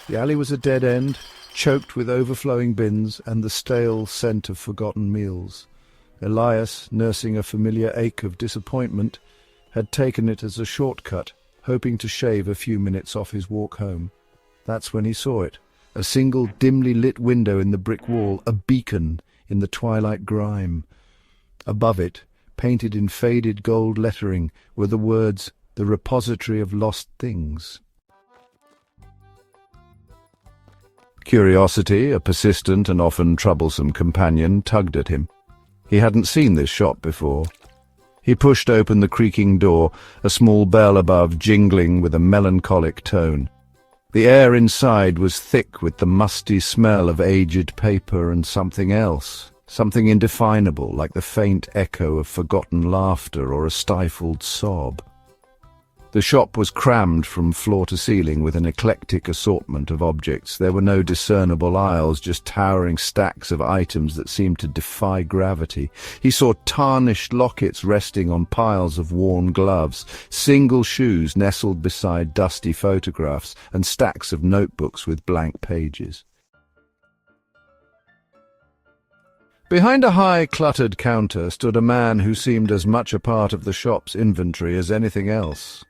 The alley was a dead end, choked with overflowing bins and the stale scent of forgotten meals. Elias, nursing a familiar ache of disappointment, had taken it as a shortcut, hoping to shave a few minutes off his walk home. That's when he saw it. A single dimly lit window in the brick wall, a beacon in the twilight grime. Above it, painted in faded gold lettering, were the words, "The Repository of Lost Things." Curiosity, a persistent and often troublesome companion, tugged at him. He hadn't seen this shop before. He pushed open the creaking door, a small bell above jingling with a melancholic tone. The air inside was thick with the musty smell of aged paper and something else, something indefinable, like the faint echo of forgotten laughter or a stifled sob. The shop was crammed from floor to ceiling with an eclectic assortment of objects. There were no discernible aisles, just towering stacks of items that seemed to defy gravity. He saw tarnished lockets resting on piles of worn gloves, single shoes nestled beside dusty photographs, and stacks of notebooks with blank pages. Behind a high, cluttered counter stood a man who seemed as much a part of the shop's inventory as anything else.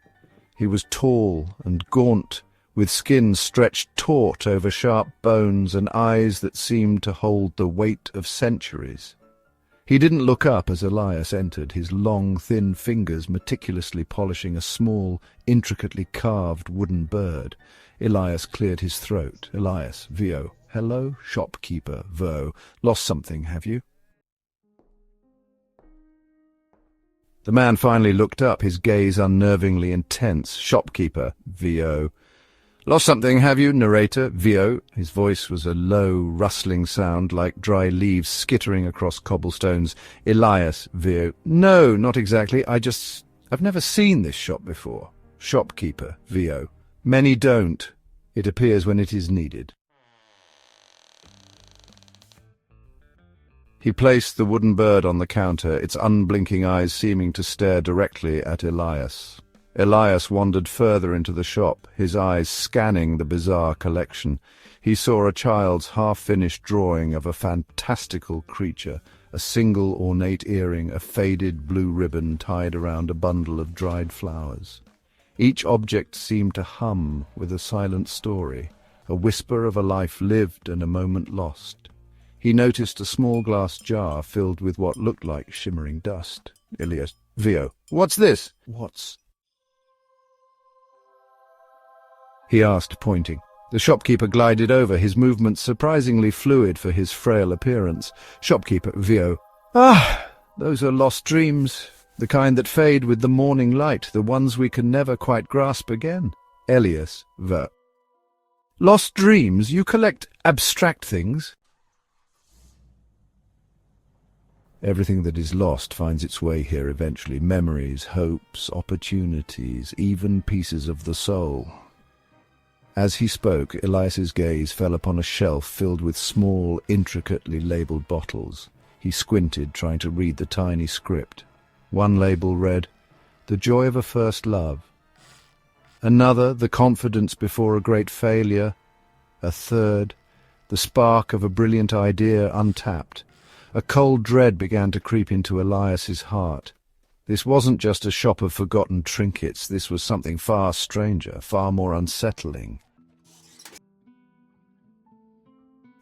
He was tall and gaunt, with skin stretched taut over sharp bones and eyes that seemed to hold the weight of centuries. He didn't look up as Elias entered, his long, thin fingers meticulously polishing a small, intricately carved wooden bird. Elias cleared his throat. "Elias, VO. Hello, shopkeeper, VO. Lost something, have you?" The man finally looked up, his gaze unnervingly intense. "Shopkeeper, VO. Lost something, have you, narrator, VO?" His voice was a low, rustling sound like dry leaves skittering across cobblestones. "Elias, VO. No, not exactly. I've never seen this shop before." "Shopkeeper, VO. Many don't. It appears when it is needed." He placed the wooden bird on the counter, its unblinking eyes seeming to stare directly at Elias. Elias wandered further into the shop, his eyes scanning the bizarre collection. He saw a child's half-finished drawing of a fantastical creature, a single ornate earring, a faded blue ribbon tied around a bundle of dried flowers. Each object seemed to hum with a silent story, a whisper of a life lived and a moment lost. He noticed a small glass jar filled with what looked like shimmering dust. "Elias, VO. What's this?" "What's?" he asked, pointing. The shopkeeper glided over, his movements surprisingly fluid for his frail appearance. "Shopkeeper, VO. Ah, those are lost dreams, the kind that fade with the morning light, the ones we can never quite grasp again." "Elias, VO. Lost dreams? You collect abstract things?" "Everything that is lost finds its way here eventually. Memories, hopes, opportunities, even pieces of the soul." As he spoke, Elias's gaze fell upon a shelf filled with small, intricately labelled bottles. He squinted, trying to read the tiny script. One label read, "The Joy of a First Love." Another, "The Confidence Before a Great Failure." A third, "The Spark of a Brilliant Idea Untapped." A cold dread began to creep into Elias's heart. This wasn't just a shop of forgotten trinkets. This was something far stranger, far more unsettling.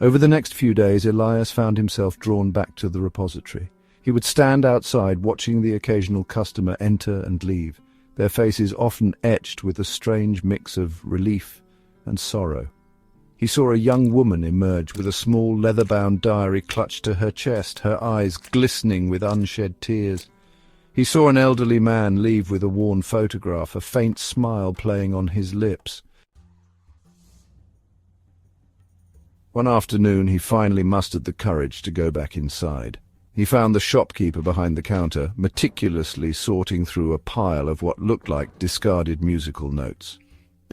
Over the next few days, Elias found himself drawn back to the repository. He would stand outside, watching the occasional customer enter and leave, their faces often etched with a strange mix of relief and sorrow. He saw a young woman emerge with a small leather-bound diary clutched to her chest, her eyes glistening with unshed tears. He saw an elderly man leave with a worn photograph, a faint smile playing on his lips. One afternoon he finally mustered the courage to go back inside. He found the shopkeeper behind the counter, meticulously sorting through a pile of what looked like discarded musical notes.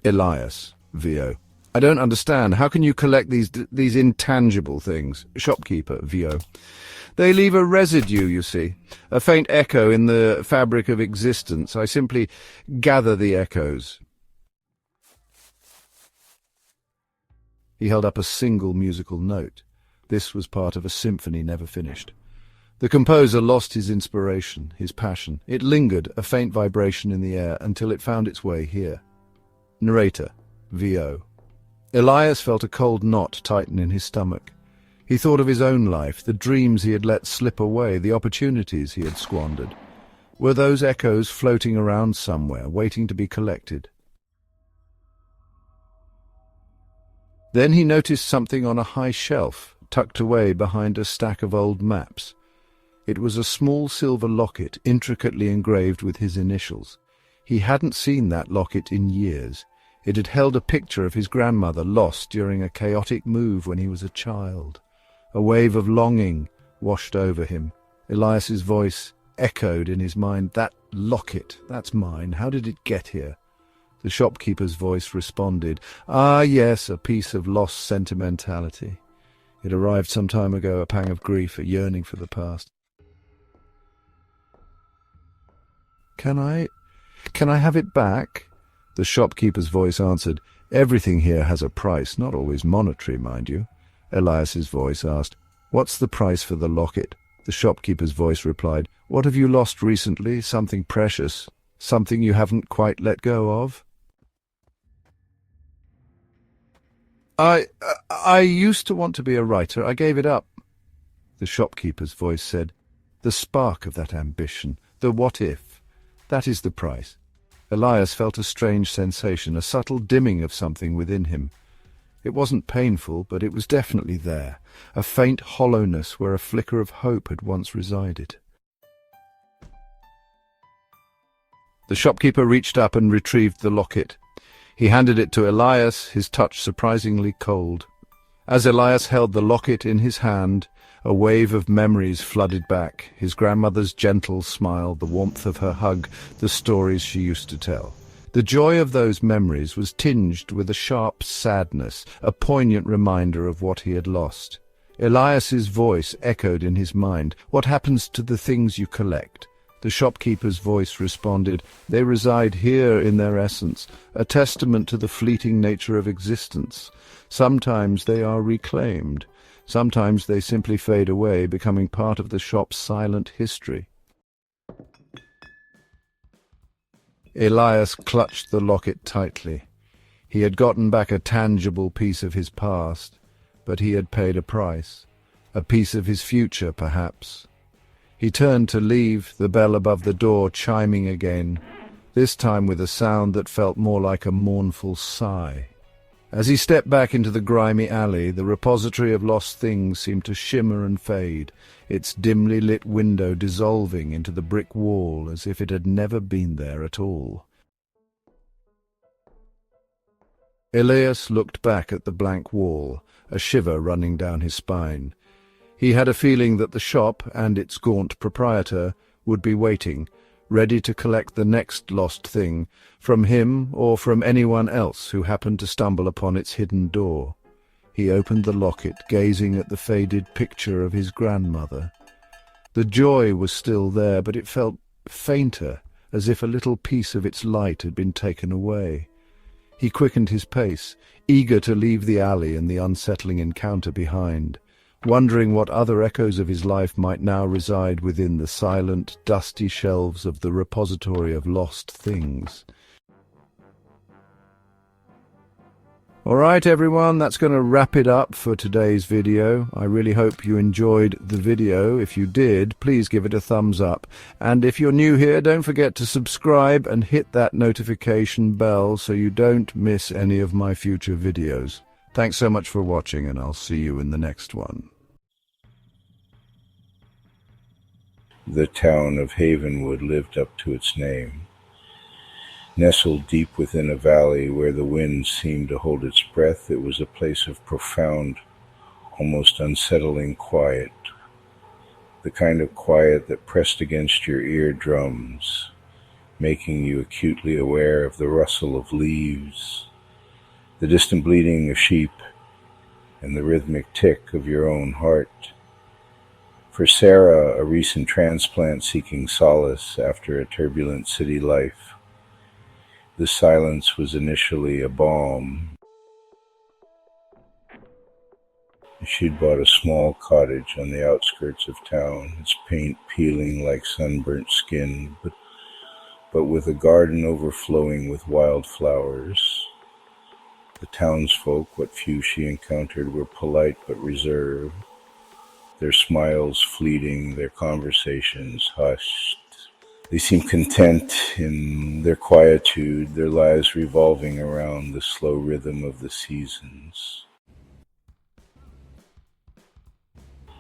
"Elias, VO. I don't understand. How can you collect these intangible things?" "Shopkeeper, VO. They leave a residue, you see, a faint echo in the fabric of existence. I simply gather the echoes." He held up a single musical note. This was part of a symphony never finished. The composer lost his inspiration, his passion. It lingered, a faint vibration in the air, until it found its way here. Narrator, V.O. Elias felt a cold knot tighten in his stomach. He thought of his own life, the dreams he had let slip away, the opportunities he had squandered. Were those echoes floating around somewhere, waiting to be collected? Then he noticed something on a high shelf, tucked away behind a stack of old maps. It was a small silver locket, intricately engraved with his initials. He hadn't seen that locket in years. It had held a picture of his grandmother lost during a chaotic move when he was a child. A wave of longing washed over him. Elias's voice echoed in his mind, "That locket, that's mine. How did it get here?" The shopkeeper's voice responded, "Ah, yes, a piece of lost sentimentality. It arrived some time ago, a pang of grief, a yearning for the past." Can I have it back?" The shopkeeper's voice answered. "Everything here has a price, not always monetary, mind you." Elias's voice asked, "What's the price for the locket?" The shopkeeper's voice replied, "What have you lost recently? Something precious? Something you haven't quite let go of?" I used to want to be a writer. I gave it up." The shopkeeper's voice said, "The spark of that ambition, the what if, that is the price." Elias felt a strange sensation, a subtle dimming of something within him. It wasn't painful, but it was definitely there, a faint hollowness where a flicker of hope had once resided. The shopkeeper reached up and retrieved the locket. He handed it to Elias, his touch surprisingly cold. As Elias held the locket in his hand, a wave of memories flooded back, his grandmother's gentle smile, the warmth of her hug, the stories she used to tell. The joy of those memories was tinged with a sharp sadness, a poignant reminder of what he had lost. Elias's voice echoed in his mind, "What happens to the things you collect?" The shopkeeper's voice responded, "They reside here in their essence, a testament to the fleeting nature of existence. Sometimes they are reclaimed. Sometimes they simply fade away, becoming part of the shop's silent history." Elias clutched the locket tightly. He had gotten back a tangible piece of his past, but he had paid a price. A piece of his future, perhaps. He turned to leave, the bell above the door chiming again, this time with a sound that felt more like a mournful sigh. As he stepped back into the grimy alley, the repository of lost things seemed to shimmer and fade, its dimly lit window dissolving into the brick wall as if it had never been there at all. Elias looked back at the blank wall, a shiver running down his spine. He had a feeling that the shop and its gaunt proprietor would be waiting, ready to collect the next lost thing, from him or from anyone else who happened to stumble upon its hidden door. He opened the locket, gazing at the faded picture of his grandmother. The joy was still there, but it felt fainter, as if a little piece of its light had been taken away. He quickened his pace, eager to leave the alley and the unsettling encounter behind, wondering what other echoes of his life might now reside within the silent, dusty shelves of the repository of lost things. All right, everyone, that's going to wrap it up for today's video. I really hope you enjoyed the video. If you did, please give it a thumbs up. And if you're new here, don't forget to subscribe and hit that notification bell so you don't miss any of my future videos. Thanks so much for watching, and I'll see you in the next one. The town of Havenwood lived up to its name. Nestled deep within a valley where the wind seemed to hold its breath, it was a place of profound, almost unsettling quiet. The kind of quiet that pressed against your eardrums, making you acutely aware of the rustle of leaves, the distant bleating of sheep, and the rhythmic tick of your own heart. For Sarah, a recent transplant seeking solace after a turbulent city life, the silence was initially a balm. She'd bought a small cottage on the outskirts of town, its paint peeling like sunburnt skin, but with a garden overflowing with wild flowers. The townsfolk, what few she encountered, were polite but reserved, their smiles fleeting, their conversations hushed. They seemed content in their quietude, their lives revolving around the slow rhythm of the seasons.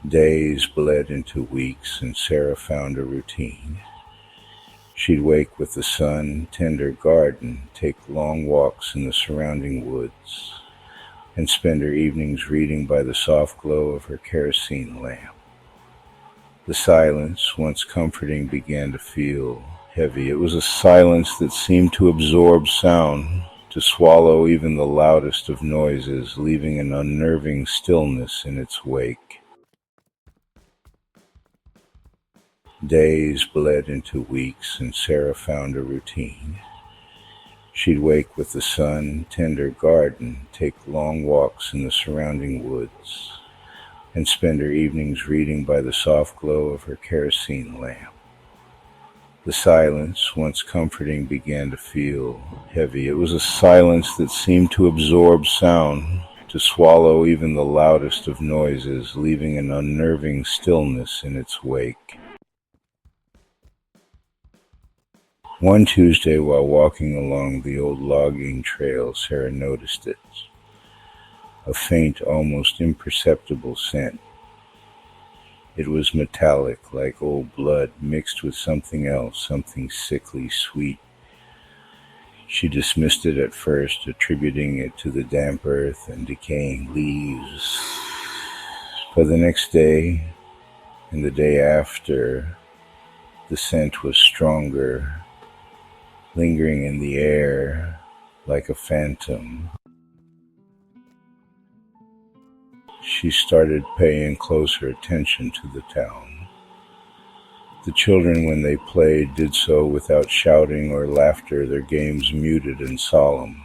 Days bled into weeks, and Sarah found a routine. She'd wake with the sun, tend her garden, take long walks in the surrounding woods, and spend her evenings reading by the soft glow of her kerosene lamp. The silence, once comforting, began to feel heavy. It was a silence that seemed to absorb sound, to swallow even the loudest of noises, leaving an unnerving stillness in its wake. Days bled into weeks, and Sarah found a routine. She'd wake with the sun, tend her garden, take long walks in the surrounding woods, and spend her evenings reading by the soft glow of her kerosene lamp. The silence, once comforting, began to feel heavy. It was a silence that seemed to absorb sound, to swallow even the loudest of noises, leaving an unnerving stillness in its wake. One Tuesday, while walking along the old logging trail, Sarah noticed it. A faint, almost imperceptible scent. It was metallic, like old blood, mixed with something else, something sickly sweet. She dismissed it at first, attributing it to the damp earth and decaying leaves. But the next day, and the day after, the scent was stronger, lingering in the air like a phantom. She started paying closer attention to the town. The children, when they played, did so without shouting or laughter, their games muted and solemn.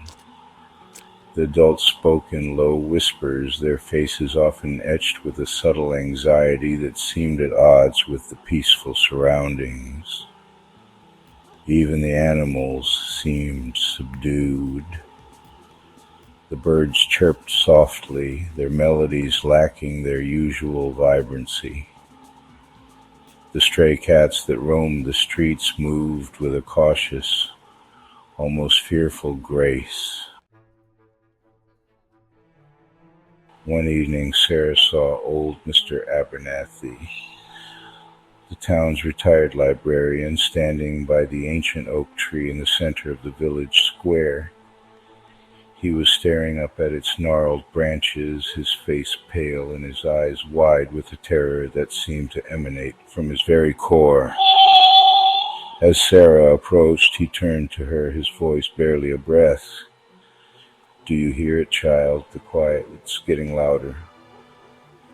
The adults spoke in low whispers, their faces often etched with a subtle anxiety that seemed at odds with the peaceful surroundings. Even the animals seemed subdued. The birds chirped softly, their melodies lacking their usual vibrancy. The stray cats that roamed the streets moved with a cautious, almost fearful grace. One evening, Sarah saw old Mr. Abernathy, the town's retired librarian, standing by the ancient oak tree in the center of the village square. He was staring up at its gnarled branches, his face pale and his eyes wide with a terror that seemed to emanate from his very core. As Sarah approached, he turned to her, his voice barely a breath. "Do you hear it, child? The quiet, it's getting louder."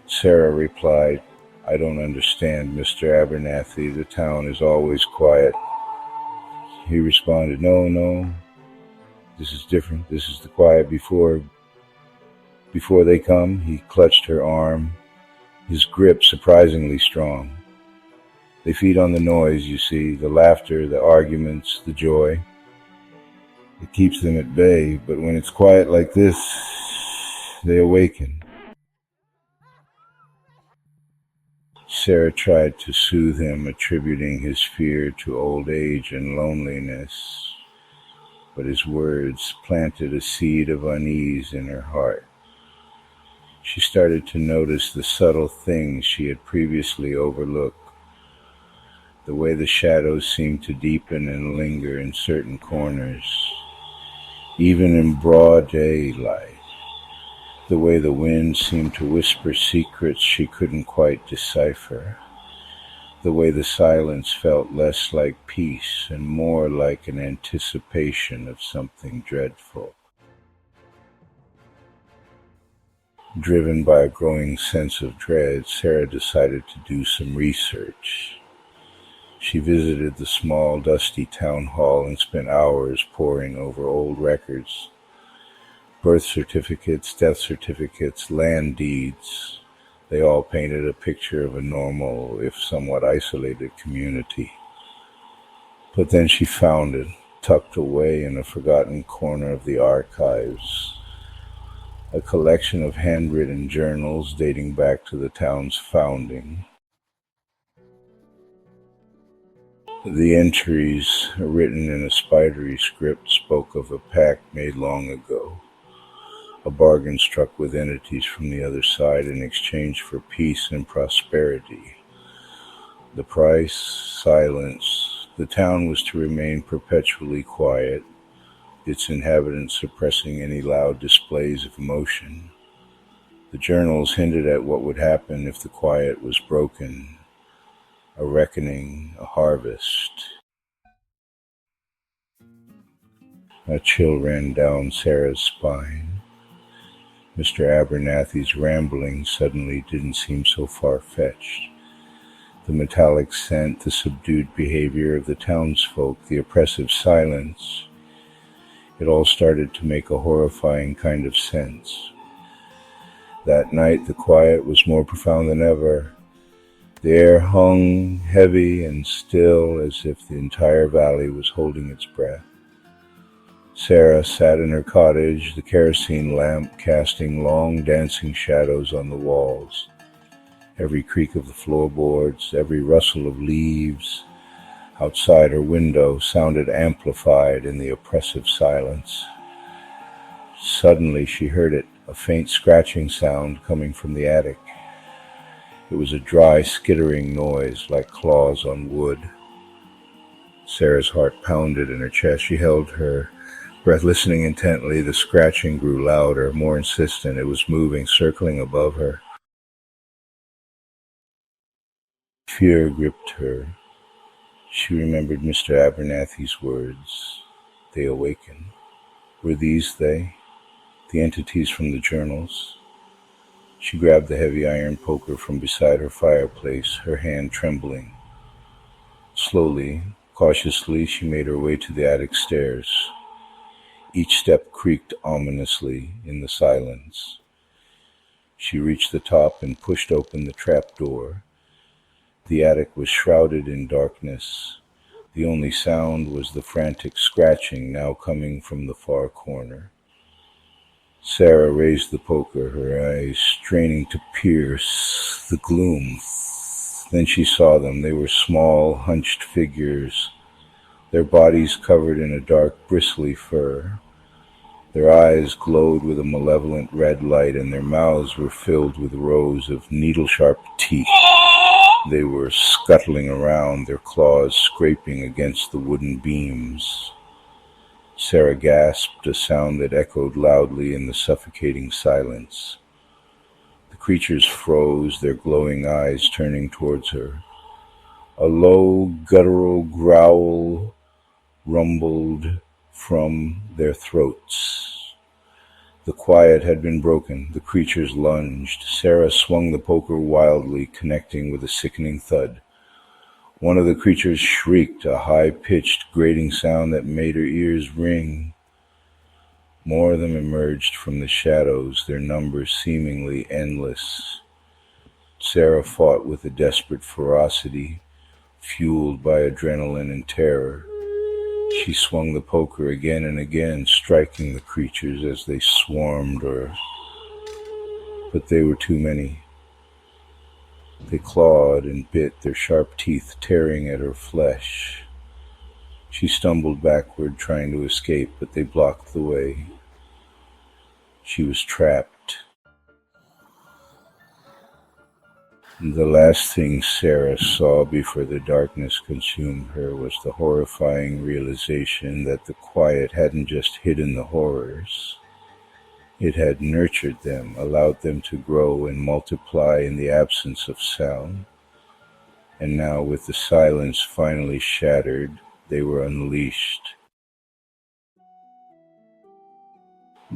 Sarah replied, "I don't understand, Mr. Abernathy. The town is always quiet." He responded, No. This is different. This is the quiet before they come." He clutched her arm, his grip surprisingly strong. "They feed on the noise, you see, the laughter, the arguments, the joy. It keeps them at bay, but when it's quiet like this, they awaken." Sarah tried to soothe him, attributing his fear to old age and loneliness, but his words planted a seed of unease in her heart. She started to notice the subtle things she had previously overlooked, the way the shadows seemed to deepen and linger in certain corners, even in broad daylight, the way the wind seemed to whisper secrets she couldn't quite decipher, the way the silence felt less like peace and more like an anticipation of something dreadful. Driven by a growing sense of dread, Sarah decided to do some research. She visited the small, dusty town hall and spent hours poring over old records. Birth certificates, death certificates, land deeds. They all painted a picture of a normal, if somewhat isolated community. But then she found it, tucked away in a forgotten corner of the archives. A collection of handwritten journals dating back to the town's founding. The entries, written in a spidery script, spoke of a pact made long ago, a bargain struck with entities from the other side in exchange for peace and prosperity. The price, silence. The town was to remain perpetually quiet, its inhabitants suppressing any loud displays of emotion. The journals hinted at what would happen if the quiet was broken. A reckoning, a harvest. A chill ran down Sarah's spine. Mr. Abernathy's rambling suddenly didn't seem so far-fetched. The metallic scent, the subdued behavior of the townsfolk, the oppressive silence. It all started to make a horrifying kind of sense. That night the quiet was more profound than ever. The air hung heavy and still as if the entire valley was holding its breath. Sarah sat in her cottage, the kerosene lamp casting long dancing shadows on the walls. Every creak of the floorboards, every rustle of leaves outside her window sounded amplified in the oppressive silence. Suddenly she heard it, a faint scratching sound coming from the attic. It was a dry, skittering noise like claws on wood. Sarah's heart pounded in her chest. She held her breath, listening intently. The scratching grew louder, more insistent. It was moving, circling above her. Fear gripped her. She remembered Mr. Abernathy's words. They awakened. Were these they? The entities from the journals? She grabbed the heavy iron poker from beside her fireplace, her hand trembling. Slowly, cautiously, she made her way to the attic stairs. Each step creaked ominously in the silence. She reached the top and pushed open the trap door. The attic was shrouded in darkness. The only sound was the frantic scratching now coming from the far corner. Sarah raised the poker, her eyes straining to pierce the gloom. Then she saw them. They were small, hunched figures, their bodies covered in a dark, bristly fur. Their eyes glowed with a malevolent red light, and their mouths were filled with rows of needle-sharp teeth. They were scuttling around, their claws scraping against the wooden beams. Sarah gasped, a sound that echoed loudly in the suffocating silence. The creatures froze, their glowing eyes turning towards her. A low, guttural growl rumbled from their throats. The quiet had been broken. The creatures lunged. Sarah swung the poker wildly, connecting with a sickening thud. One of the creatures shrieked, a high-pitched, grating sound that made her ears ring. More of them emerged from the shadows, their numbers seemingly endless. Sarah fought with a desperate ferocity, fueled by adrenaline and terror. She swung the poker again and again, striking the creatures as they swarmed her. But they were too many. They clawed and bit, their sharp teeth tearing at her flesh. She stumbled backward, trying to escape, but they blocked the way. She was trapped. The last thing Sarah saw before the darkness consumed her was the horrifying realization that the quiet hadn't just hidden the horrors. It had nurtured them, allowed them to grow and multiply in the absence of sound. And now, with the silence finally shattered, they were unleashed.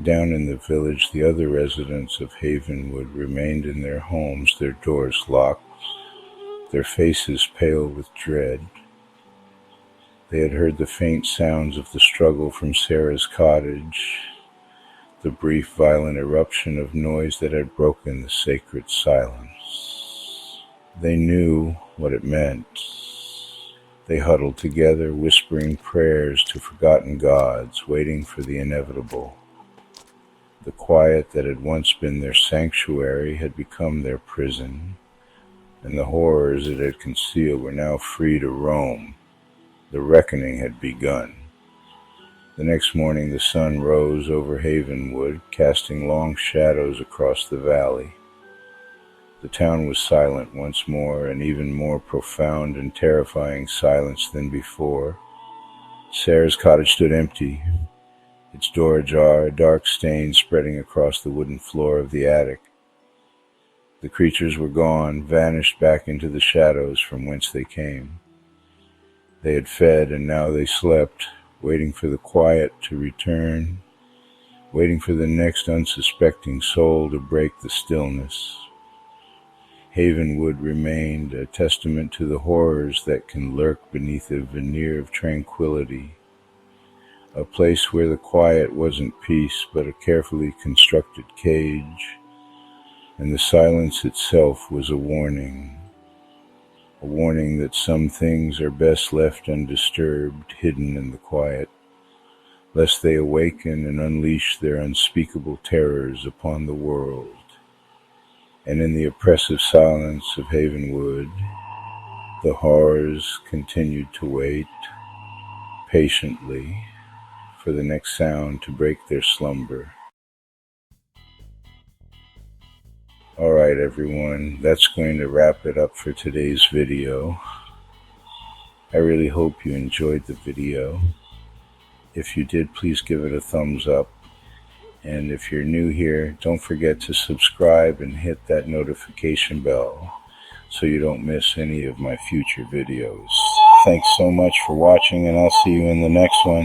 Down in the village, the other residents of Havenwood remained in their homes, their doors locked, their faces pale with dread. They had heard the faint sounds of the struggle from Sarah's cottage, the brief, violent eruption of noise that had broken the sacred silence. They knew what it meant. They huddled together, whispering prayers to forgotten gods, waiting for the inevitable. The quiet that had once been their sanctuary had become their prison, and the horrors it had concealed were now free to roam. The reckoning had begun. The next morning the sun rose over Havenwood, casting long shadows across the valley. The town was silent once more, an even more profound and terrifying silence than before. Sarah's cottage stood empty, its door ajar, a dark stain spreading across the wooden floor of the attic. The creatures were gone, vanished back into the shadows from whence they came. They had fed, and now they slept, waiting for the quiet to return, waiting for the next unsuspecting soul to break the stillness. Havenwood remained a testament to the horrors that can lurk beneath a veneer of tranquility, a place where the quiet wasn't peace but a carefully constructed cage, and the silence itself was a warning that some things are best left undisturbed, hidden in the quiet, lest they awaken and unleash their unspeakable terrors upon the world. And in the oppressive silence of Havenwood, the horrors continued to wait patiently for the next sound to break their slumber. Alright everyone, that's going to wrap it up for today's video. I really hope you enjoyed the video. If you did, please give it a thumbs up. And if you're new here, don't forget to subscribe and hit that notification bell so you don't miss any of my future videos. Thanks so much for watching, and I'll see you in the next one.